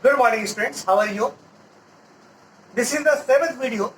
Good morning, students. How are you? This is the seventh video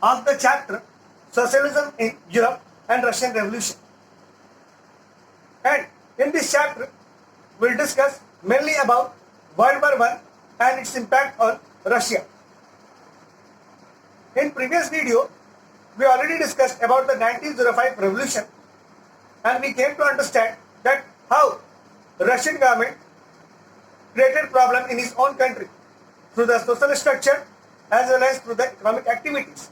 of the chapter Socialism in Europe and Russian Revolution. And in this chapter, we'll discuss mainly about World War I and its impact on Russia. In previous video, we already discussed about the 1905 revolution, and we came to understand that how Russian government created problem in his own country through the social structure as well as through the economic activities.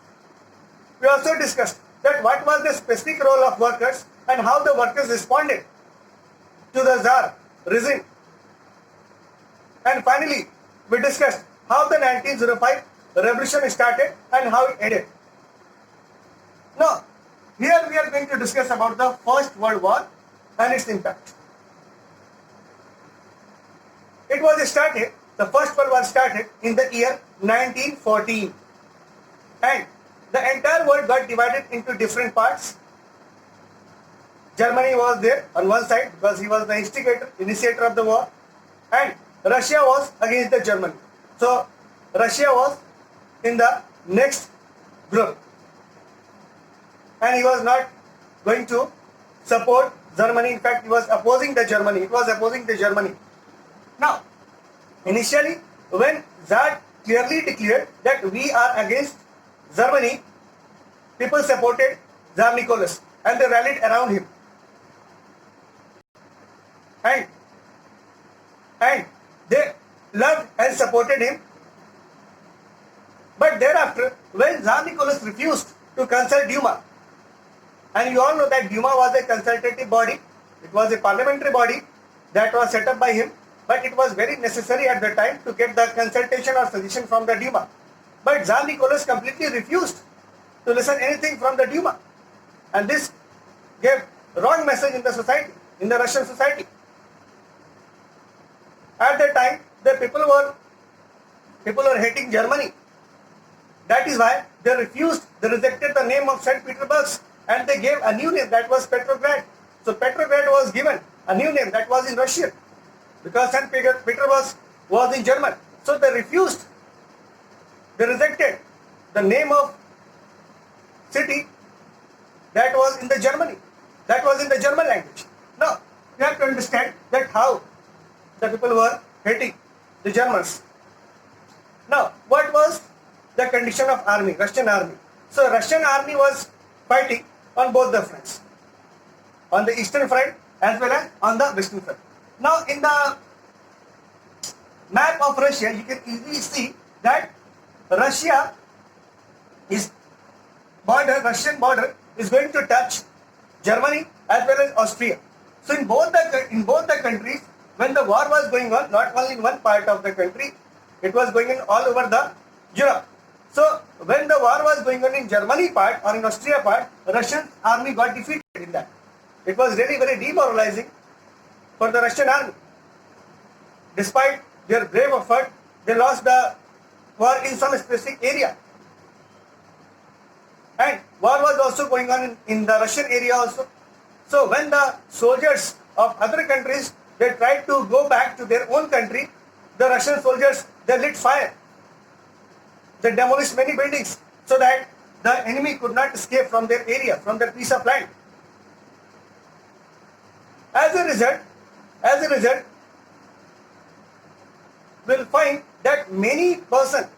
We also discussed that what was the specific role of workers and how the workers responded to the Tsar regime. And finally, we discussed how the 1905 revolution started and how it ended. Now, here we are going to discuss about the First World War and its impact. It was started, the First World War started in the year 1914, and the entire world got divided into different parts. Germany was there on one side because he was the initiator of the war, and Russia was against the Germany. So Russia was in the next group, and he was not going to support Germany. In fact, he was opposing the Germany. It was opposing the Germany. Now, initially, when Tsar clearly declared that we are against Germany, people supported Tsar Nicholas and they rallied around him. And they loved and supported him. But thereafter, when Tsar Nicholas refused to consult Duma, and you all know that Duma was a consultative body, it was a parliamentary body that was set up by him, but it was very necessary at the time to get the consultation or suggestion from the Duma. But Tsar Nicholas completely refused to listen anything from the Duma, and this gave wrong message in the society, in the Russian society. At that time, the people were hating Germany. That is why they rejected the name of St. Petersburg, and they gave a new name that was Petrograd. So Petrograd was given a new name that was in Russian, because St. Petersburg was in German. So they rejected the name of city that was in the German language. Now, you have to understand that how the people were hating the Germans. Now, what was the condition of army, Russian army? So Russian army was fighting on both the fronts, on the eastern front as well as on the western front. Now, in the map of Russia, you can easily see that Russian border is going to touch Germany as well as Austria. So in both the countries, when the war was going on, not only in one part of the country, it was going on all over the Europe. So when the war was going on in Germany part or in Austria part, Russian army got defeated in that. It was really very demoralizing for the Russian army. Despite their brave effort, they lost the war in some specific area. And war was also going on in the Russian area also. So when the soldiers of other countries, they tried to go back to their own country, the Russian soldiers, they lit fire. They demolished many buildings so that the enemy could not escape from their area, from their piece of land. As a result, we'll find that many person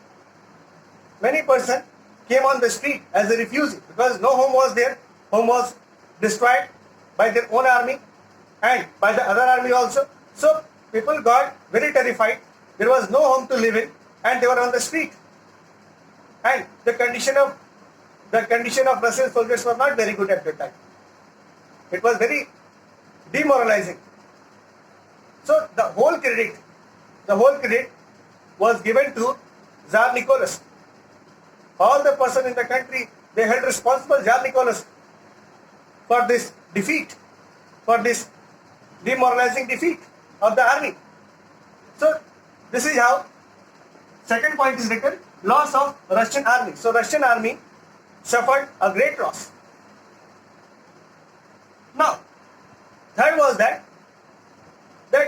came on the street as a refugee because no home was there. Home was destroyed by their own army and by the other army also. So people got very terrified. There was no home to live in, and they were on the street. And the condition of Russian soldiers was not very good at that time. It was very demoralizing. So the whole credit was given to Tsar Nicholas. All the person in the country, they held responsible Tsar Nicholas for this defeat, for this demoralizing defeat of the army. So this is how second point is written, loss of Russian army. So Russian army suffered a great loss. Now, third was that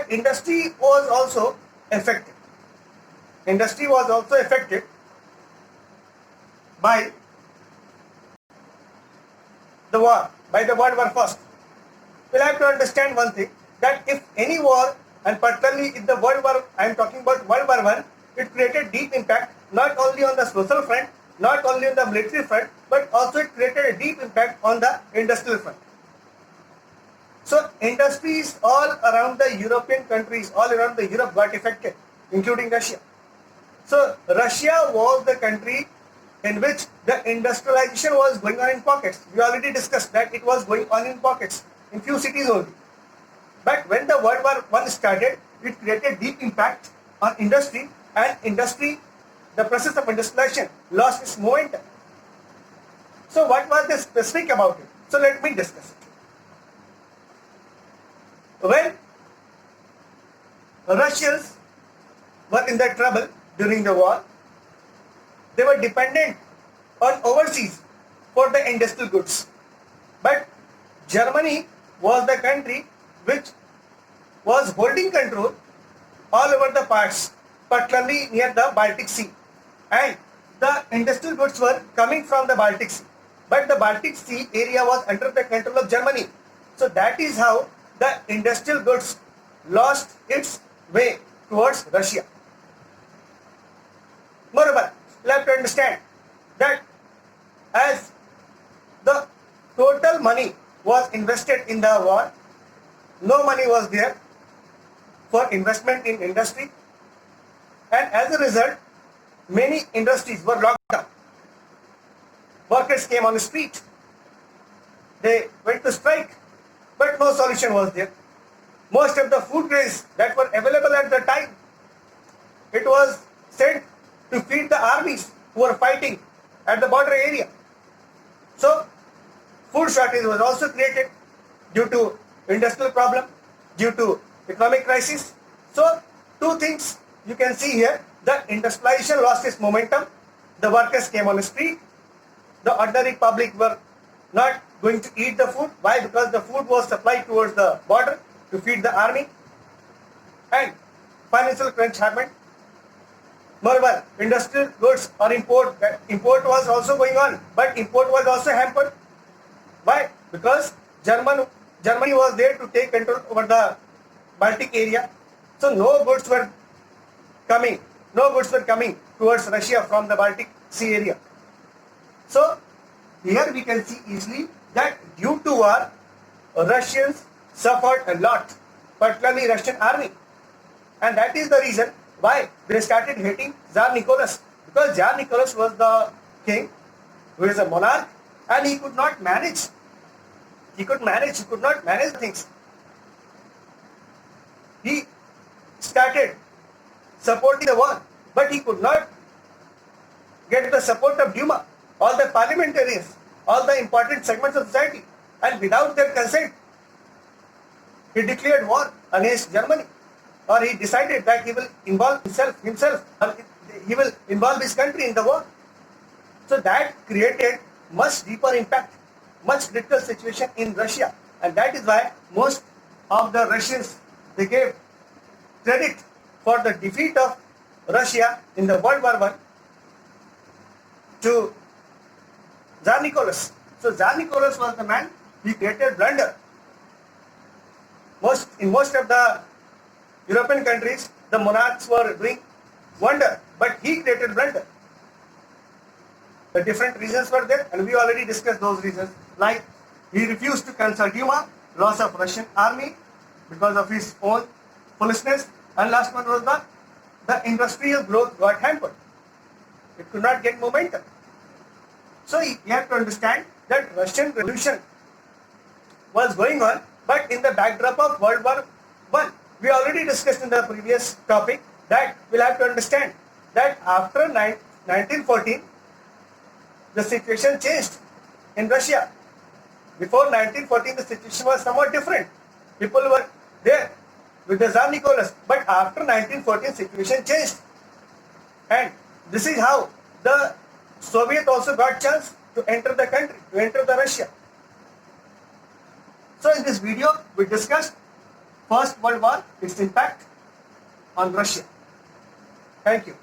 industry was also affected. industry was also affected by the war, by the World War First. We'll have to understand one thing, that if any war, and particularly in the World War, I am talking about World War I, it created deep impact not only on the social front, not only on the military front, but also it created a deep impact on the industrial front. So industries all around the European countries, all around the Europe got affected, including Russia. So Russia was the country in which the industrialization was going on in pockets. We already discussed that it was going on in pockets, in few cities only. But when the World War I started, it created deep impact on industry, and industry, the process of industrialization lost its momentum. So what was the specific about it? So let me discuss it. When Russians were in the trouble during the war, they were dependent on overseas for the industrial goods. But Germany was the country which was holding control all over the parts, particularly near the Baltic Sea. And the industrial goods were coming from the Baltic Sea. But the Baltic Sea area was under the control of Germany. So that is how the industrial goods lost its way towards Russia. Moreover, you have to understand that as the total money was invested in the war, no money was there for investment in industry, and as a result, many industries were locked down. Workers came on the street. They went to strike, but no solution was there. Most of the food grains that were available at the time, it was sent to feed the armies who were fighting at the border area. So, food shortage was also created due to industrial problem, due to economic crisis. So, two things you can see here. The industrialization lost its momentum. The workers came on the street. The ordinary public were not going to eat the food. Why? Because the food was supplied towards the border to feed the army. And financial crunch happened. Moreover, industrial goods or import was also going on, but import was also hampered. Why? Because Germany was there to take control over the Baltic area. So no goods were coming towards Russia from the Baltic Sea area. So here we can see easily that due to war, Russians suffered a lot, particularly Russian army. And that is the reason why they started hating Tsar Nicholas. Because Tsar Nicholas was the king who is a monarch, and he could not manage. He could not manage things. He started supporting the war, but he could not get the support of Duma, all the parliamentarians, all the important segments of society, and without their consent, he declared war against Germany, or he decided that he will involve himself, or he will involve his country in the war. So that created much deeper impact, much critical situation in Russia, and that is why most of the Russians, they gave credit for the defeat of Russia in the World War I to Tsar Nicholas. So Tsar Nicholas was the man who created blunder. In most of the European countries, the monarchs were doing wonder, but he created blunder. The different reasons were there, and we already discussed those reasons. Like he refused to consult Duma, loss of Russian army because of his own foolishness, and last one was the industrial growth got hampered. It could not get momentum. So you have to understand that Russian Revolution was going on, but in the backdrop of World War I. We already discussed in the previous topic that we'll have to understand that after 1914, the situation changed in Russia. Before 1914, the situation was somewhat different. People were there with the Tsar Nicholas, but after 1914, situation changed. And this is how the Soviet also got chance to enter the country, to enter the Russia. So in this video, we discussed First World War, its impact on Russia. Thank you.